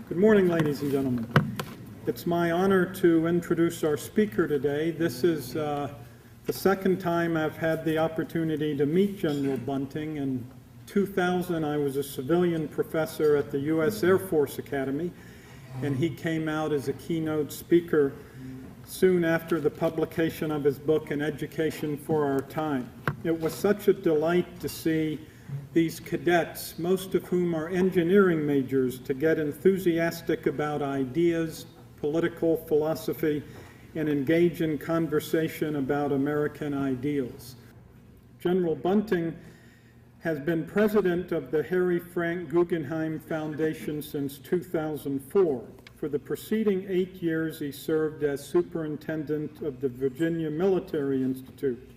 Good morning, ladies and gentlemen. It's my honor to introduce our speaker today. This is the second time I've had the opportunity to meet General Bunting. In 2000, I was a civilian professor at the U.S. Air Force Academy, and he came out as a keynote speaker soon after the publication of his book, An Education for Our Time. It was such a delight to see these cadets, most of whom are engineering majors, to get enthusiastic about ideas, political philosophy, and engage in conversation about American ideals. General Bunting has been president of the Harry Frank Guggenheim Foundation since 2004. For the preceding 8 years, he served as superintendent of the Virginia Military Institute.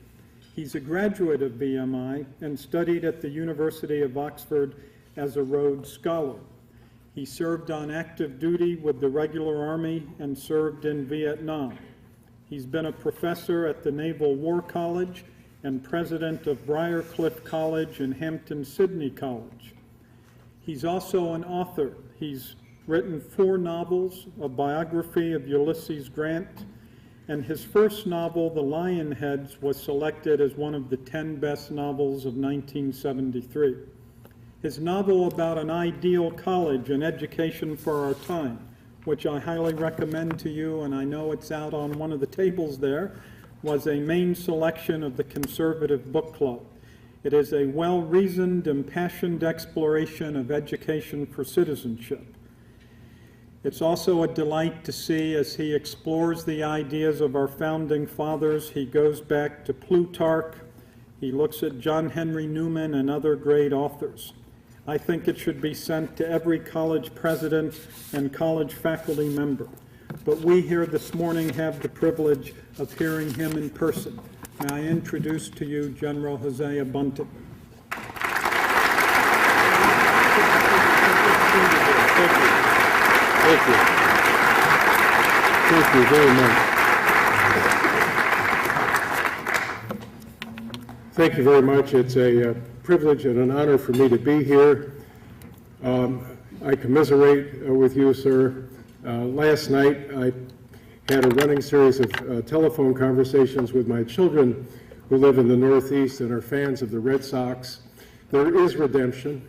He's a graduate of VMI and studied at the University of Oxford as a Rhodes Scholar. He served on active duty with the regular Army and served in Vietnam. He's been a professor at the Naval War College and president of Briarcliff College and Hampton-Sydney College. He's also an author. He's written 4 novels, a biography of Ulysses Grant, and his first novel, The Lionheads, was selected as one of the 10 best novels of 1973. His novel about an ideal college and education for our time, which I highly recommend to you, and I know it's out on one of the tables there, was a main selection of the Conservative Book Club. It is a well-reasoned, impassioned exploration of education for citizenship. It's also a delight to see, as he explores the ideas of our founding fathers, he goes back to Plutarch, he looks at John Henry Newman and other great authors. I think it should be sent to every college president and college faculty member. But we here this morning have the privilege of hearing him in person. May I introduce to you General Josiah Bunting. Thank you. Thank you. Thank you very much. Thank you very much. It's a privilege and an honor for me to be here. I commiserate with you, sir. Last night I had a running series of telephone conversations with my children who live in the Northeast and are fans of the Red Sox. There is redemption.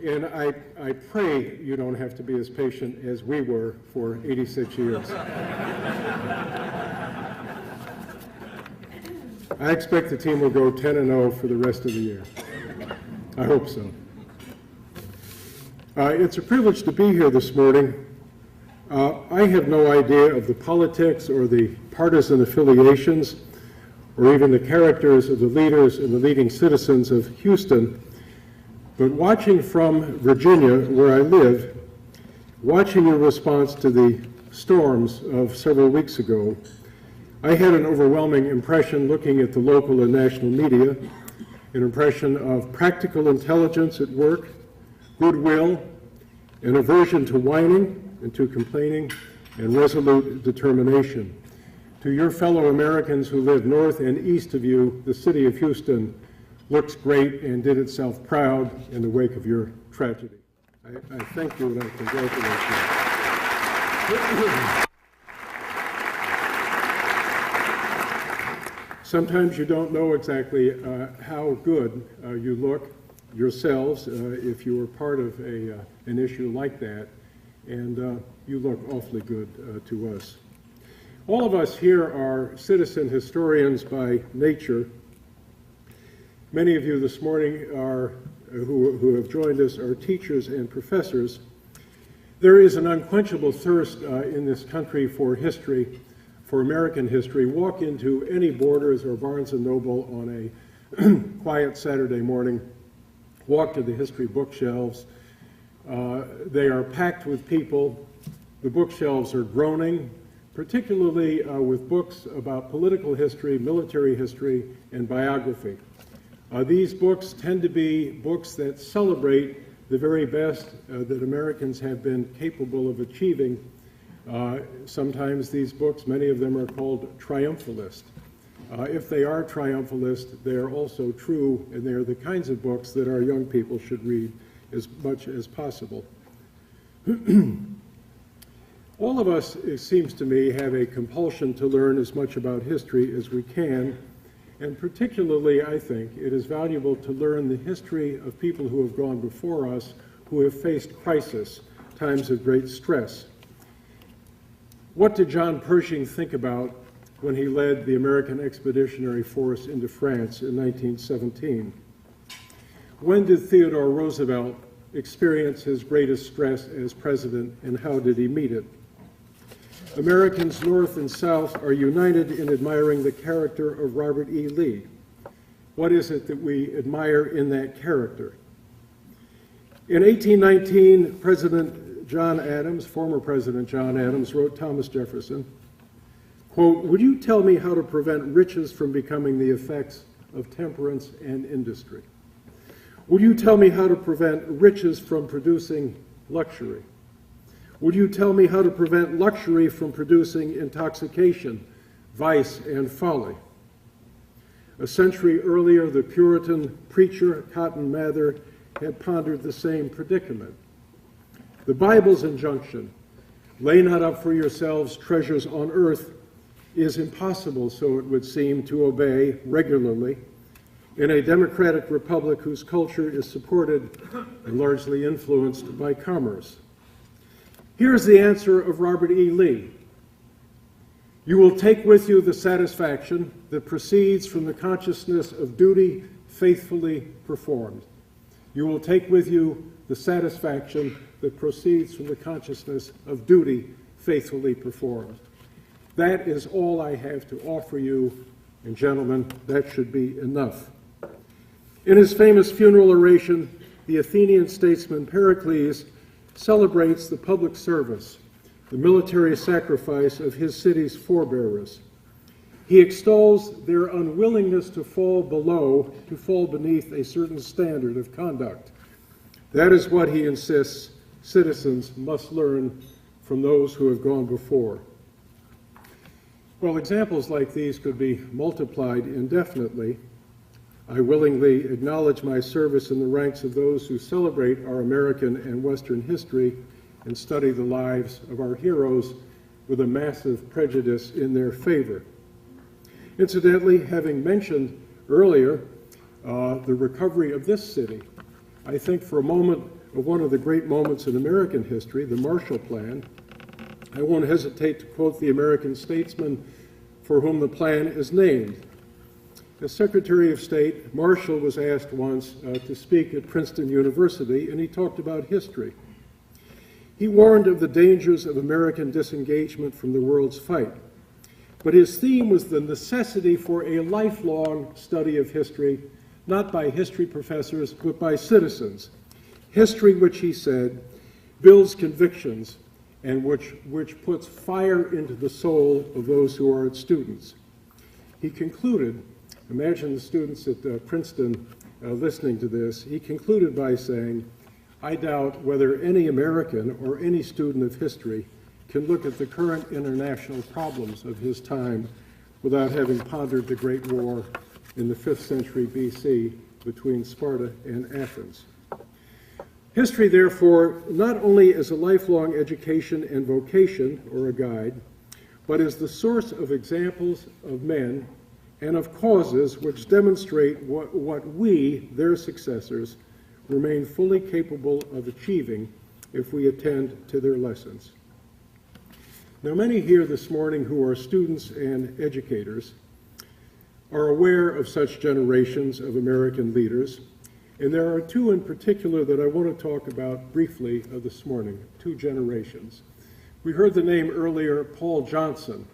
And I pray you don't have to be as patient as we were for 86 years. I expect the team will go 10-0 for the rest of the year. I hope so. It's a privilege to be here this morning. I have no idea of the politics or the partisan affiliations or even the characters of the leaders and the leading citizens of Houston. But watching from Virginia, where I live, watching your response to the storms of several weeks ago, I had an overwhelming impression looking at the local and national media, an impression of practical intelligence at work, goodwill, an aversion to whining and to complaining, and resolute determination. To your fellow Americans who live north and east of you, the city of Houston looks great and did itself proud in the wake of your tragedy. I thank you and I congratulate you. Sometimes you don't know exactly how good you look yourselves if you were part of an issue like that, and you look awfully good to us. All of us here are citizen historians by nature. Many of you this morning who have joined us are teachers and professors. There is an unquenchable thirst in this country for history, for American history. Walk into any Borders or Barnes & Noble on a quiet Saturday morning. Walk to the history bookshelves. They are packed with people. The bookshelves are groaning, particularly with books about political history, military history, and biography. These books tend to be books that celebrate the very best that Americans have been capable of achieving. Sometimes these books, many of them are called triumphalist. If they are triumphalist, they are also true, and they are the kinds of books that our young people should read as much as possible. All of us, it seems to me, have a compulsion to learn as much about history as we can, and particularly, I think, it is valuable to learn the history of people who have gone before us, who have faced crisis, times of great stress. What did John Pershing think about when he led the American Expeditionary Force into France in 1917? When did Theodore Roosevelt experience his greatest stress as president, and how did he meet it? Americans North and South are united in admiring the character of Robert E. Lee. What is it that we admire in that character? In 1819, former President John Adams, wrote Thomas Jefferson, quote, "Would you tell me how to prevent riches from becoming the effects of temperance and industry? Would you tell me how to prevent riches from producing luxury? Would you tell me how to prevent luxury from producing intoxication, vice, and folly?" A century earlier, the Puritan preacher Cotton Mather had pondered the same predicament. The Bible's injunction, "Lay not up for yourselves treasures on earth," is impossible, so it would seem, to obey regularly in a democratic republic whose culture is supported and largely influenced by commerce. Here's the answer of Robert E. Lee. "You will take with you the satisfaction that proceeds from the consciousness of duty faithfully performed." You will take with you the satisfaction that proceeds from the consciousness of duty faithfully performed. That is all I have to offer you, and gentlemen, that should be enough. In his famous funeral oration, the Athenian statesman Pericles celebrates the public service, the military sacrifice of his city's forebearers. He extols their unwillingness to fall beneath a certain standard of conduct. That is what he insists citizens must learn from those who have gone before. Well, examples like these could be multiplied indefinitely. I willingly acknowledge my service in the ranks of those who celebrate our American and Western history and study the lives of our heroes with a massive prejudice in their favor. Incidentally, having mentioned earlier the recovery of this city, I think for a moment of one of the great moments in American history, the Marshall Plan, I won't hesitate to quote the American statesman for whom the plan is named. As Secretary of State, Marshall was asked once to speak at Princeton University, and he talked about history. He warned of the dangers of American disengagement from the world's fight, but his theme was the necessity for a lifelong study of history, not by history professors, but by citizens. History, which he said, builds convictions and which puts fire into the soul of those who are its students. He concluded, imagine the students at Princeton listening to this, he concluded by saying, "I doubt whether any American or any student of history can look at the current international problems of his time without having pondered the Great War in the 5th century BC between Sparta and Athens." History, therefore, not only is a lifelong education and vocation, or a guide, but is the source of examples of men and of causes which demonstrate what we, their successors, remain fully capable of achieving if we attend to their lessons. Now, many here this morning who are students and educators are aware of such generations of American leaders, and there are two in particular that I want to talk about briefly this morning, two generations. We heard the name earlier, Paul Johnson,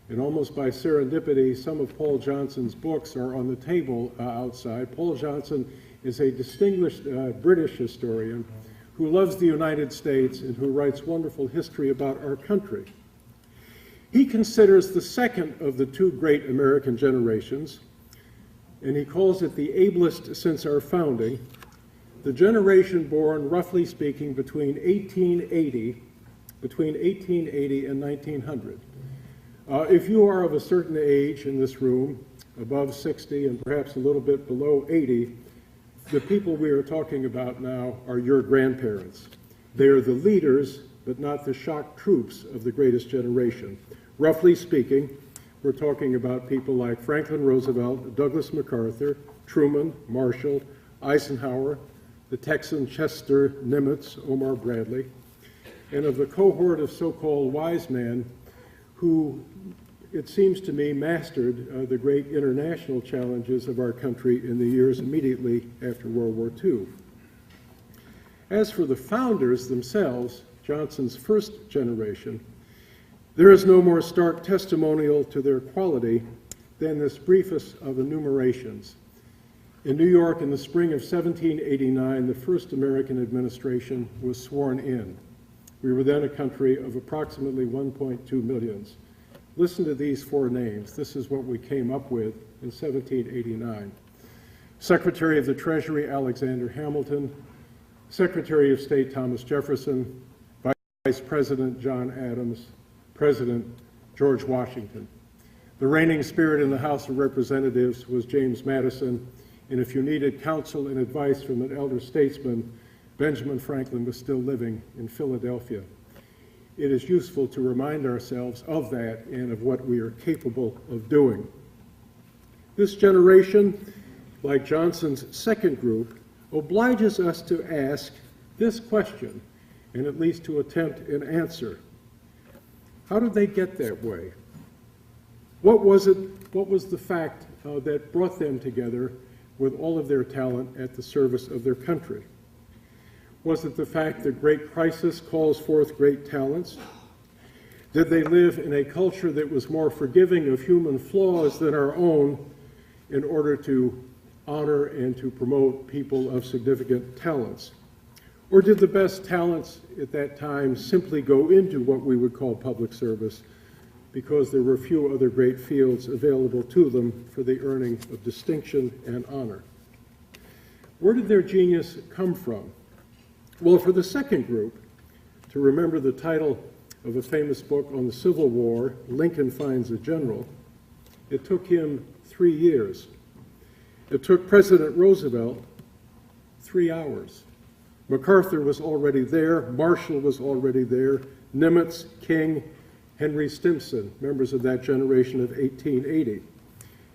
and almost by serendipity, some of Paul Johnson's books are on the table outside. Paul Johnson is a distinguished British historian who loves the United States and who writes wonderful history about our country. He considers the second of the two great American generations, and he calls it the ablest since our founding, the generation born, roughly speaking, between 1880 and 1900. If you are of a certain age in this room, above 60 and perhaps a little bit below 80, the people we are talking about now are your grandparents. They are the leaders, but not the shock troops of the greatest generation. Roughly speaking, we're talking about people like Franklin Roosevelt, Douglas MacArthur, Truman, Marshall, Eisenhower, the Texan Chester Nimitz, Omar Bradley, and of the cohort of so-called wise men who, it seems to me, mastered the great international challenges of our country in the years immediately after World War II. As for the founders themselves, Johnson's first generation, there is no more stark testimonial to their quality than this briefest of enumerations. In New York in the spring of 1789, the first American administration was sworn in. We were then a country of approximately 1.2 million. Listen to these four names. This is what we came up with in 1789. Secretary of the Treasury, Alexander Hamilton. Secretary of State, Thomas Jefferson. Vice President, John Adams. President, George Washington. The reigning spirit in the House of Representatives was James Madison, and if you needed counsel and advice from an elder statesman, Benjamin Franklin was still living in Philadelphia. It is useful to remind ourselves of that and of what we are capable of doing. This generation, like Johnson's second group, obliges us to ask this question, and at least to attempt an answer. How did they get that way? What was the fact that brought them together with all of their talent at the service of their country? Was it the fact that great crisis calls forth great talents? Did they live in a culture that was more forgiving of human flaws than our own in order to honor and to promote people of significant talents? Or did the best talents at that time simply go into what we would call public service because there were few other great fields available to them for the earning of distinction and honor? Where did their genius come from? Well, for the second group, to remember the title of a famous book on the Civil War, Lincoln Finds a General, it took him 3 years. It took President Roosevelt 3 hours. MacArthur was already there, Marshall was already there, Nimitz, King, Henry Stimson, members of that generation of 1880.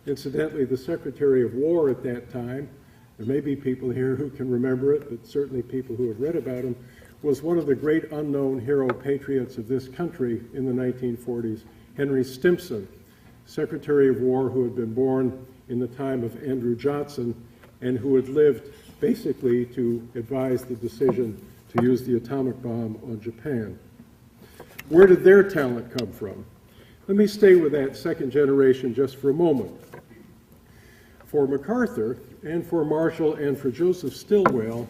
Incidentally, the Secretary of War at that time, there may be people here who can remember it, but certainly people who have read about him, was one of the great unknown hero patriots of this country in the 1940s, Henry Stimson, Secretary of War who had been born in the time of Andrew Johnson and who had lived basically to advise the decision to use the atomic bomb on Japan. Where did their talent come from? Let me stay with that second generation just for a moment. For MacArthur and for Marshall and for Joseph Stilwell,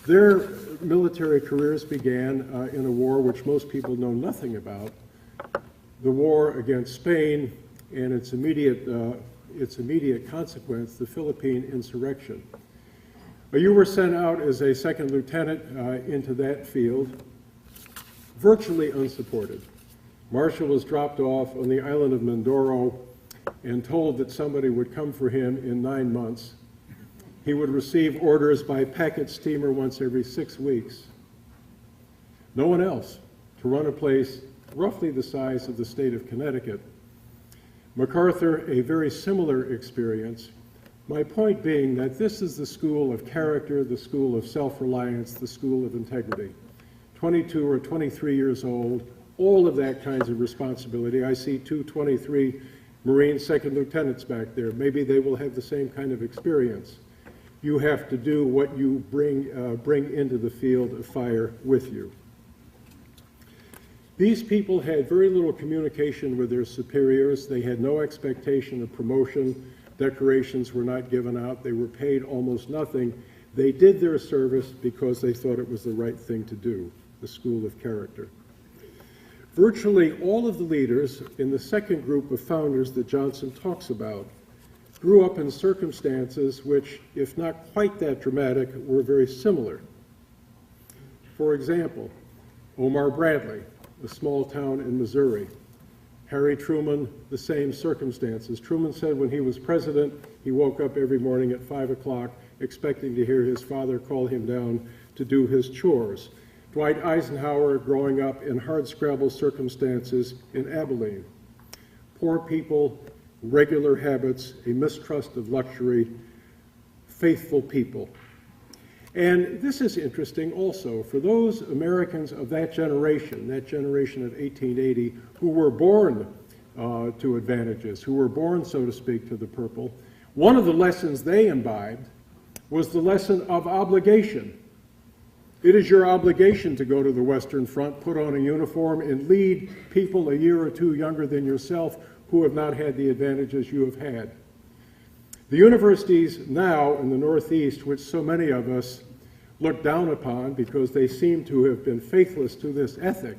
their military careers began in a war which most people know nothing about, the war against Spain and its immediate consequence, the Philippine insurrection. You were sent out as a second lieutenant into that field, virtually unsupported. Marshall was dropped off on the island of Mindoro and told that somebody would come for him in 9 months. He would receive orders by packet steamer once every 6 weeks. No one else to run a place roughly the size of the state of Connecticut. MacArthur, a very similar experience. My point being that this is the school of character, the school of self-reliance, the school of integrity. 22 or 23 years old, all of that kinds of responsibility. I see 2 23 Marine second lieutenants back there. Maybe they will have the same kind of experience. You have to do what you bring into the field of fire with you. These people had very little communication with their superiors. They had no expectation of promotion. Decorations were not given out. They were paid almost nothing. They did their service because they thought it was the right thing to do, the school of character. Virtually all of the leaders in the second group of founders that Johnson talks about grew up in circumstances which, if not quite that dramatic, were very similar. For example, Omar Bradley, a small town in Missouri. Harry Truman, the same circumstances. Truman said when he was president, he woke up every morning at 5 o'clock expecting to hear his father call him down to do his chores. Dwight Eisenhower growing up in hardscrabble circumstances in Abilene. Poor people, regular habits, a mistrust of luxury, faithful people. And this is interesting also for those Americans of that generation of 1880, who were born to advantages, who were born, so to speak, to the purple. One of the lessons they imbibed was the lesson of obligation. It is your obligation to go to the Western Front, put on a uniform, and lead people a year or two younger than yourself who have not had the advantages you have had. The universities now in the Northeast, which so many of us look down upon because they seem to have been faithless to this ethic,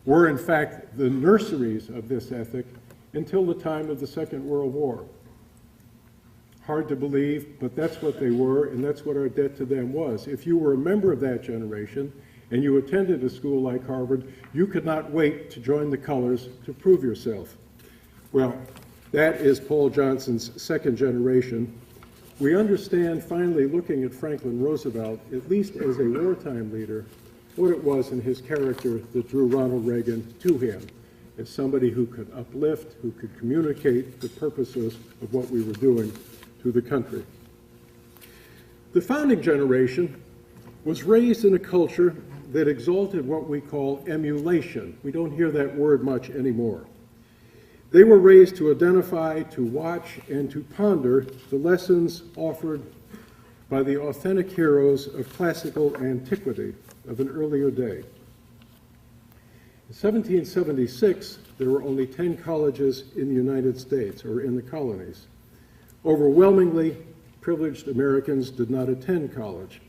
were in fact the nurseries of this ethic until the time of the Second World War. Hard to believe, but that's what they were, and that's what our debt to them was. If you were a member of that generation and you attended a school like Harvard, you could not wait to join the colors to prove yourself. Well, that is Paul Johnson's second generation. We understand, finally, looking at Franklin Roosevelt, at least as a wartime leader, what it was in his character that drew Ronald Reagan to him, as somebody who could uplift, who could communicate the purposes of what we were doing to the country. The founding generation was raised in a culture that exalted what we call emulation. We don't hear that word much anymore. They were raised to identify, to watch, and to ponder the lessons offered by the authentic heroes of classical antiquity of an earlier day. In 1776, there were only 10 colleges in the United States, or in the colonies. Overwhelmingly, privileged Americans did not attend college.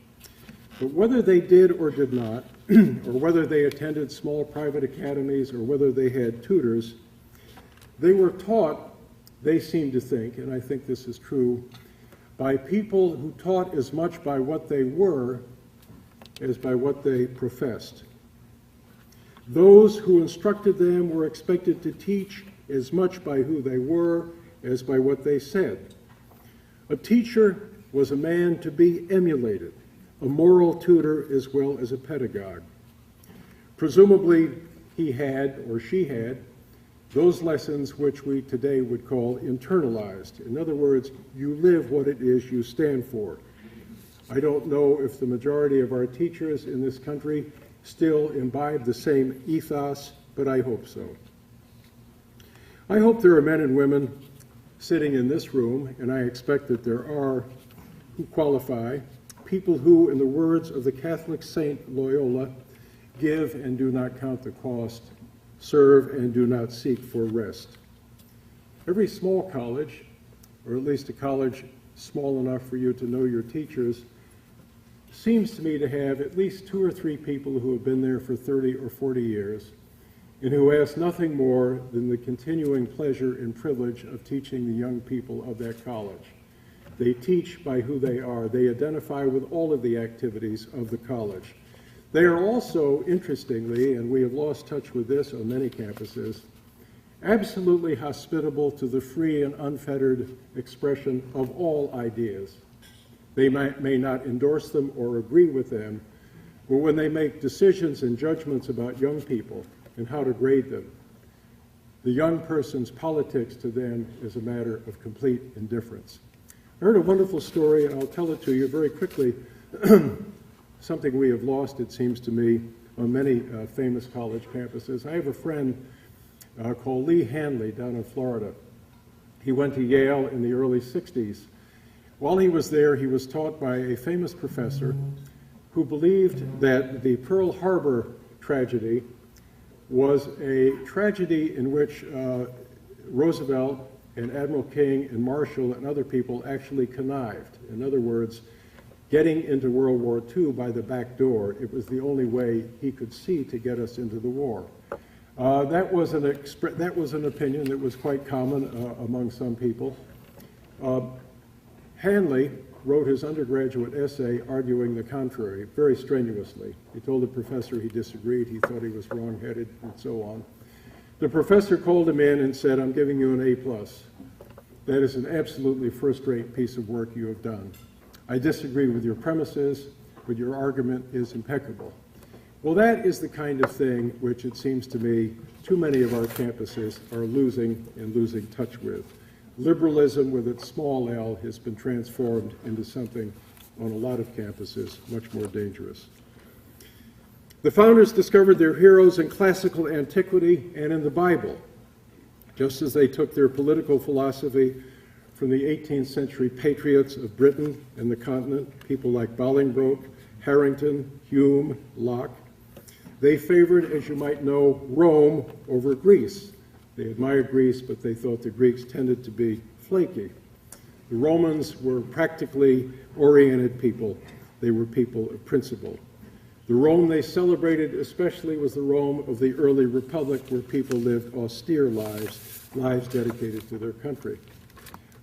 But whether they did or did not, or whether they attended small private academies, or whether they had tutors, they were taught, they seem to think, and I think this is true, by people who taught as much by what they were as by what they professed. Those who instructed them were expected to teach as much by who they were as by what they said. A teacher was a man to be emulated, a moral tutor as well as a pedagogue. Presumably, he had, or she had, those lessons which we today would call internalized. In other words, you live what it is you stand for. I don't know if the majority of our teachers in this country still imbibe the same ethos, but I hope so. I hope there are men and women sitting in this room, and I expect that there are, who qualify, people who, in the words of the Catholic saint Loyola, give and do not count the cost, serve and do not seek for rest. Every small college, or at least a college small enough for you to know your teachers, seems to me to have at least 2 or 3 people who have been there for 30 or 40 years and who ask nothing more than the continuing pleasure and privilege of teaching the young people of that college. They teach by who they are. They identify with all of the activities of the college. They are also, interestingly, and we have lost touch with this on many campuses, absolutely hospitable to the free and unfettered expression of all ideas. They may not endorse them or agree with them, but when they make decisions and judgments about young people and how to grade them, the young person's politics to them is a matter of complete indifference. I heard a wonderful story, and I'll tell it to you very quickly, something we have lost, it seems to me, on many famous college campuses. I have a friend called Lee Hanley down in Florida. He went to Yale in the early 60s. While he was there, he was taught by a famous professor who believed that the Pearl Harbor tragedy was a tragedy in which Roosevelt and Admiral King and Marshall and other people actually connived. In other words, getting into World War II by the back door, it was the only way he could see to get us into the war. That was an opinion that was quite common among some people. Hanley wrote his undergraduate essay arguing the contrary, very strenuously. He told the professor he disagreed, he thought he was wrong-headed, and so on. The professor called him in and said, "I'm giving you an A+. That is an absolutely first-rate piece of work you have done. I disagree with your premises, but your argument is impeccable." Well, that is the kind of thing which it seems to me too many of our campuses are losing and losing touch with. Liberalism with its small l has been transformed into something on a lot of campuses much more dangerous. The founders discovered their heroes in classical antiquity and in the Bible, just as they took their political philosophy from the 18th century patriots of Britain and the continent, people like Bolingbroke, Harrington, Hume, Locke. They favored, as you might know, Rome over Greece. They admired Greece, but they thought the Greeks tended to be flaky. The Romans were practically oriented people. They were people of principle. The Rome they celebrated especially was the Rome of the early republic, where people lived austere lives, lives dedicated to their country.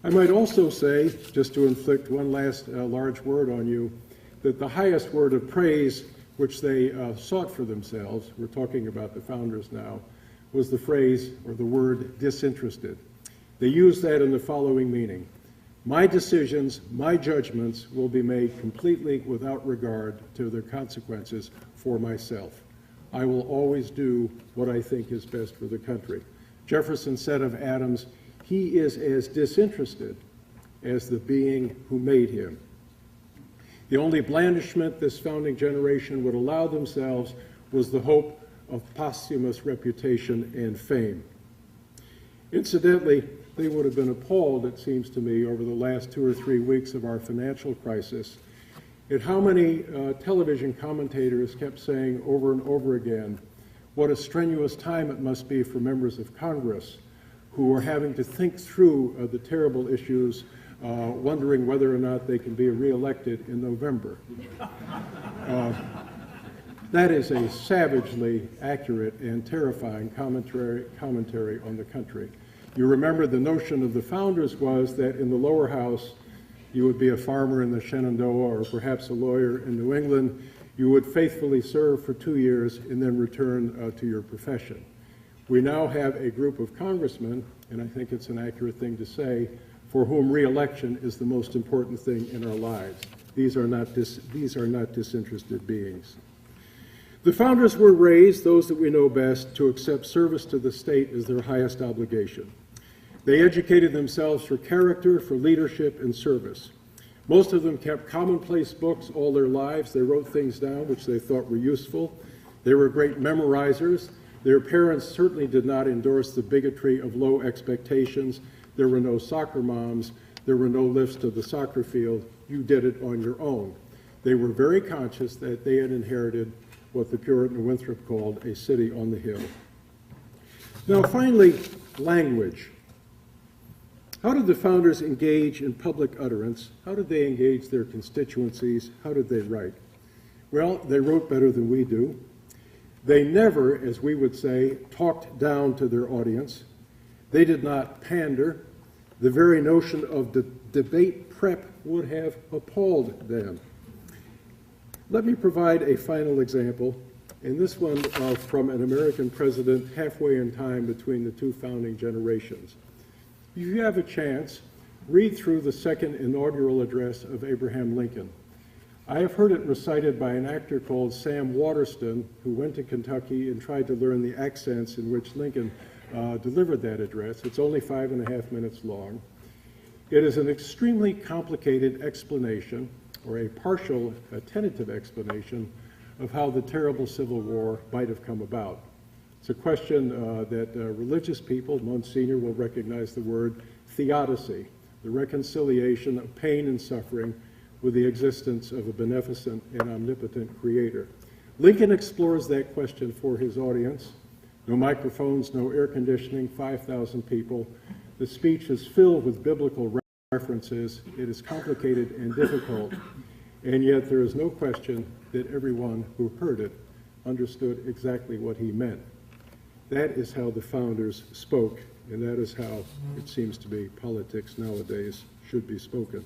I might also say, just to inflict one last large word on you, that the highest word of praise which they sought for themselves, we're talking about the founders now, was the phrase or the word disinterested. They used that in the following meaning: my decisions, my judgments will be made completely without regard to their consequences for myself. I will always do what I think is best for the country. Jefferson said of Adams, he is as disinterested as the being who made him. The only blandishment this founding generation would allow themselves was the hope of posthumous reputation and fame. Incidentally, they would have been appalled, it seems to me, over the last 2 or 3 weeks of our financial crisis, at how many television commentators kept saying over and over again what a strenuous time it must be for members of Congress who are having to think through the terrible issues, wondering whether or not they can be reelected in November. That is a savagely accurate and terrifying commentary on the country. You remember the notion of the founders was that in the lower house, you would be a farmer in the Shenandoah or perhaps a lawyer in New England. You would faithfully serve for 2 years and then return to your profession. We now have a group of congressmen, and I think it's an accurate thing to say, for whom re-election is the most important thing in our lives. These are not disinterested beings. The founders were raised, those that we know best, to accept service to the state as their highest obligation. They educated themselves for character, for leadership, and service. Most of them kept commonplace books all their lives. They wrote things down which they thought were useful. They were great memorizers. Their parents certainly did not endorse the bigotry of low expectations. There were no soccer moms. There were no lifts to the soccer field. You did it on your own. They were very conscious that they had inherited what the Puritan Winthrop called a city on the hill. Now, finally, language. How did the founders engage in public utterance? How did they engage their constituencies? How did they write? Well, they wrote better than we do. They never, as we would say, talked down to their audience. They did not pander. The very notion of debate prep would have appalled them. Let me provide a final example, and this one from an American president halfway in time between the two founding generations. If you have a chance, read through the second inaugural address of Abraham Lincoln. I have heard it recited by an actor called Sam Waterston, who went to Kentucky and tried to learn the accents in which Lincoln delivered that address. It's only 5.5 minutes long. It is an extremely complicated explanation, or a partial, tentative explanation, of how the terrible Civil War might have come about. It's a question that religious people, Monsignor will recognize the word theodicy, the reconciliation of pain and suffering with the existence of a beneficent and omnipotent creator. Lincoln explores that question for his audience. No microphones, no air conditioning, 5,000 people. The speech is filled with biblical references. It is complicated and difficult, and yet there is no question that everyone who heard it understood exactly what he meant. That is how the founders spoke, and that is how it seems to be politics nowadays should be spoken.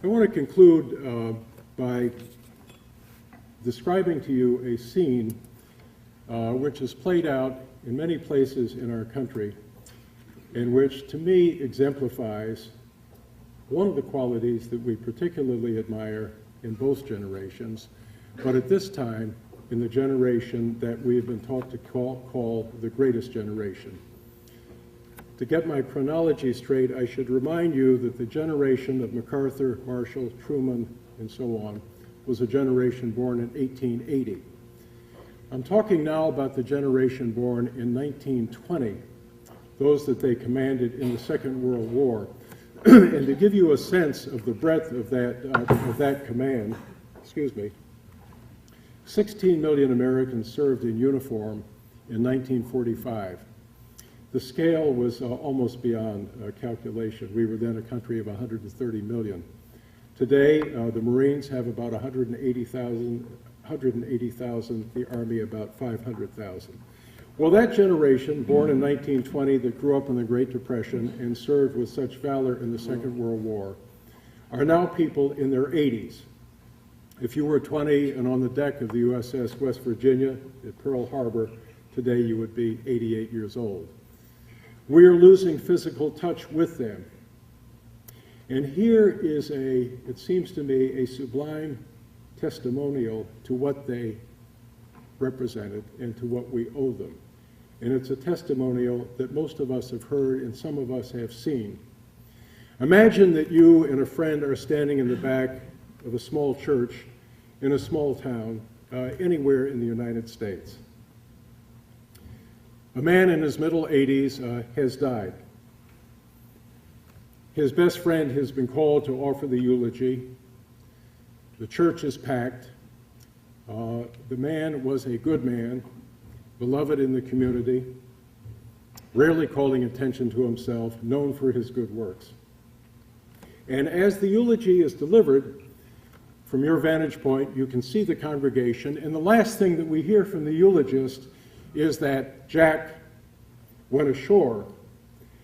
I want to conclude by describing to you a scene which is played out in many places in our country, and which to me exemplifies one of the qualities that we particularly admire in both generations, but at this time, in the generation that we have been taught to call the greatest generation. To get my chronology straight, I should remind you that the generation of MacArthur, Marshall, Truman, and so on was a generation born in 1880. I'm talking now about the generation born in 1920, those that they commanded in the Second World War. And to give you a sense of the breadth of that command, 16 million Americans served in uniform in 1945. The scale was almost beyond calculation. We were then a country of 130 million. Today, the Marines have about 180,000, the Army about 500,000. Well, that generation, born in 1920, that grew up in the Great Depression and served with such valor in the Second World War, are now people in their 80s. If you were 20 and on the deck of the USS West Virginia at Pearl Harbor, today you would be 88 years old. We are losing physical touch with them. And here is it seems to me, a sublime testimonial to what they represented and to what we owe them. And it's a testimonial that most of us have heard and some of us have seen. Imagine that you and a friend are standing in the back of a small church in a small town anywhere in the United States. A man in his middle 80s has died. His best friend has been called to offer the eulogy. The church is packed. The man was a good man, beloved in the community, rarely calling attention to himself, known for his good works. And as the eulogy is delivered, from your vantage point, you can see the congregation, and the last thing that we hear from the eulogist is that Jack went ashore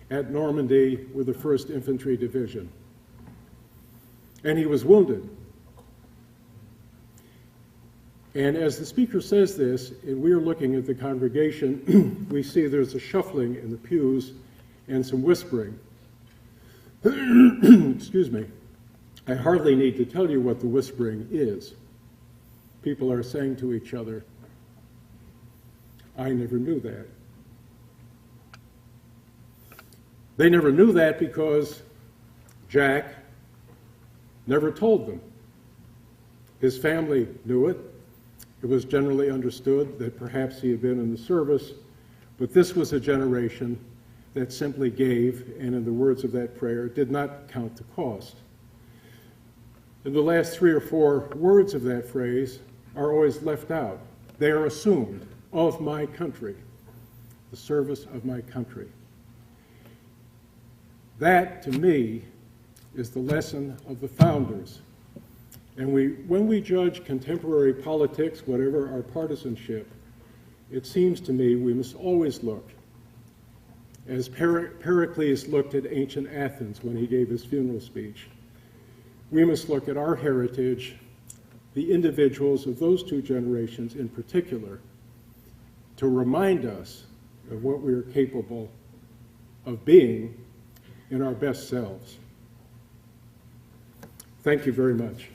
at Normandy with the 1st Infantry Division, and he was wounded. And as the speaker says this, and we are looking at the congregation, we see there's a shuffling in the pews and some whispering. Excuse me. I hardly need to tell you what the whispering is. People are saying to each other, "I never knew that." They never knew that because Jack never told them. His family knew it. It was generally understood that perhaps he had been in the service, but this was a generation that simply gave, and in the words of that prayer, did not count the cost. And the last 3 or 4 words of that phrase are always left out. They are assumed, of my country, the service of my country. That, to me, is the lesson of the founders. And when we judge contemporary politics, whatever our partisanship, it seems to me we must always look, as Pericles looked at ancient Athens when he gave his funeral speech, we must look at our heritage, the individuals of those 2 generations in particular, to remind us of what we are capable of being in our best selves. Thank you very much.